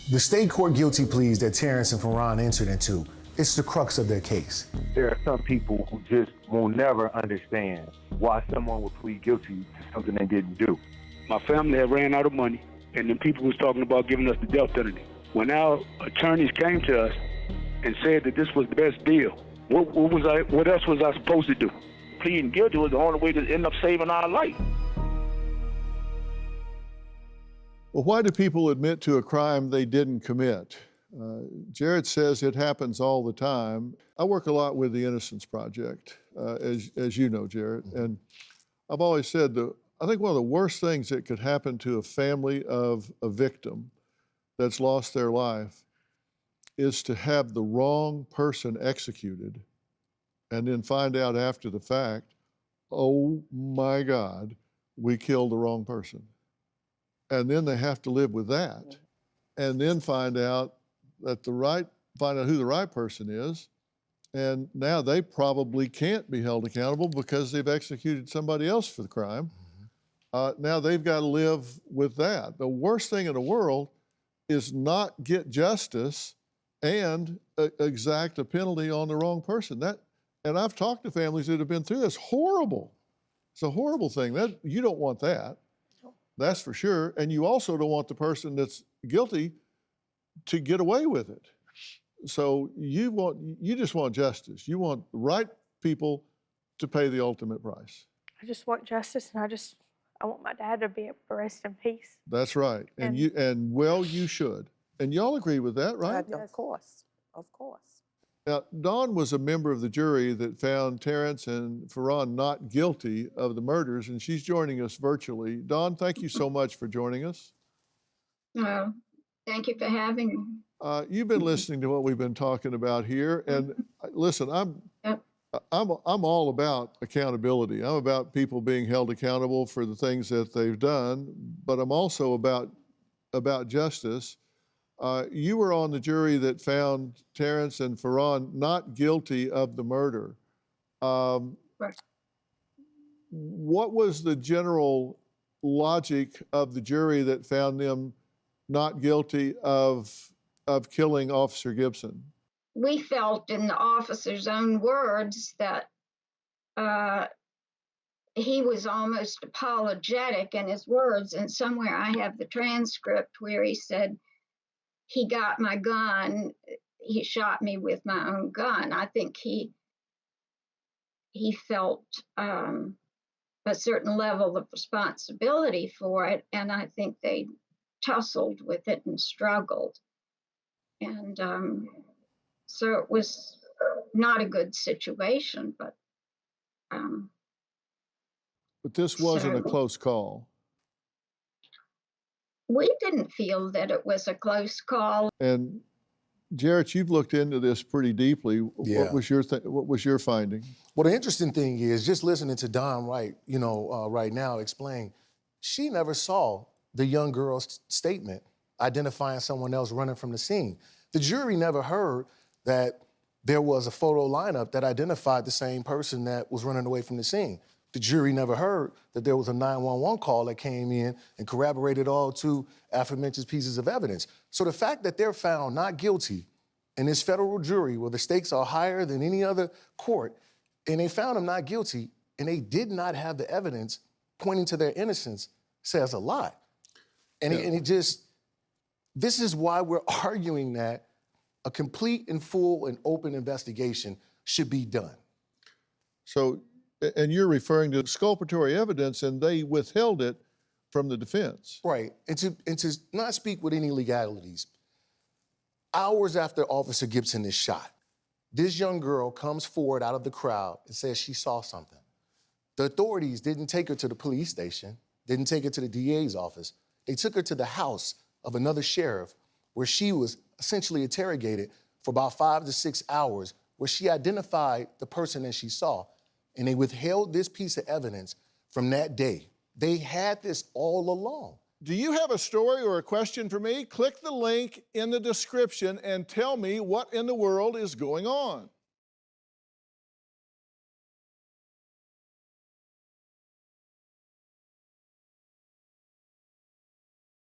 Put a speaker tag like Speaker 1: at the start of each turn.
Speaker 1: The state court guilty pleas that Terrence and Ferrone entered into, it's the crux of their case.
Speaker 2: There are some people who just will never understand why someone would plead guilty to something they didn't do.
Speaker 3: My family had ran out of money, and then people was talking about giving us the death penalty. When our attorneys came to us and said that this was the best deal, what else was I supposed to do?
Speaker 4: Pleading guilty was the only way to end up saving our life.
Speaker 5: Well, why do people admit to a crime they didn't commit? Jarrett says it happens all the time. I work a lot with the Innocence Project, as you know, Jarrett, and I've always said I think one of the worst things that could happen to a family of a victim that's lost their life is to have the wrong person executed and then find out after the fact, oh my God, we killed the wrong person. And then they have to live with that, and then find out who the right person is, and now they probably can't be held accountable because they've executed somebody else for the crime. Now they've got to live with that. The worst thing in the world is not get justice and exact a penalty on the wrong person. And I've talked to families that have been through this. Horrible. It's a horrible thing. You don't want that. That's for sure. And you also don't want the person that's guilty to get away with it. So you just want justice. You want the right people to pay the ultimate price.
Speaker 6: I just want justice, and I want my dad to be able to rest in peace.
Speaker 5: That's right. And you should. And y'all agree with that, right?
Speaker 7: Of course.
Speaker 5: Now, Dawn was a member of the jury that found Terrence and Ferrone not guilty of the murders, and she's joining us virtually. Dawn, thank you so much for joining us.
Speaker 8: Thank you for having me.
Speaker 5: You've been listening to what we've been talking about here, and listen, I'm all about accountability. I'm about people being held accountable for the things that they've done, but I'm also about justice. You were on the jury that found Terrence and Ferrone not guilty of the murder.
Speaker 8: Right.
Speaker 5: What was the general logic of the jury that found them not guilty of killing Officer Gibson?
Speaker 8: We felt, in the officer's own words, that he was almost apologetic in his words. And somewhere I have the transcript where he said, he got my gun, he shot me with my own gun. I think he felt a certain level of responsibility for it, and I think they tussled with it and struggled. And so it was not a good situation, but
Speaker 5: this wasn't a close call.
Speaker 8: We didn't feel that it was a close call.
Speaker 5: And Jarrett, you've looked into this pretty deeply.
Speaker 1: Yeah.
Speaker 5: What was your finding?
Speaker 1: Well, the interesting thing is, just listening to Dawn right now explain, she never saw the young girl's statement identifying someone else running from the scene. The jury never heard that there was a photo lineup that identified the same person that was running away from the scene. The jury never heard that there was a 911 call that came in and corroborated all two aforementioned pieces of evidence. So the fact that they're found not guilty in this federal jury, where the stakes are higher than any other court, and they found them not guilty, and they did not have the evidence pointing to their innocence, says a lot. And this is why we're arguing that a complete and full and open investigation should be done.
Speaker 5: So, and you're referring to exculpatory evidence, and they withheld it from the defense.
Speaker 1: Right, and to not speak with any legalities, hours after Officer Gibson is shot, this young girl comes forward out of the crowd and says she saw something. The authorities didn't take her to the police station, didn't take her to the DA's office. They took her to the house of another sheriff, where she was essentially interrogated for about 5 to 6 hours, where she identified the person that she saw. And they withheld this piece of evidence from that day. They had this all along.
Speaker 5: Do you have a story or a question for me? Click the link in the description and tell me what in the world is going on.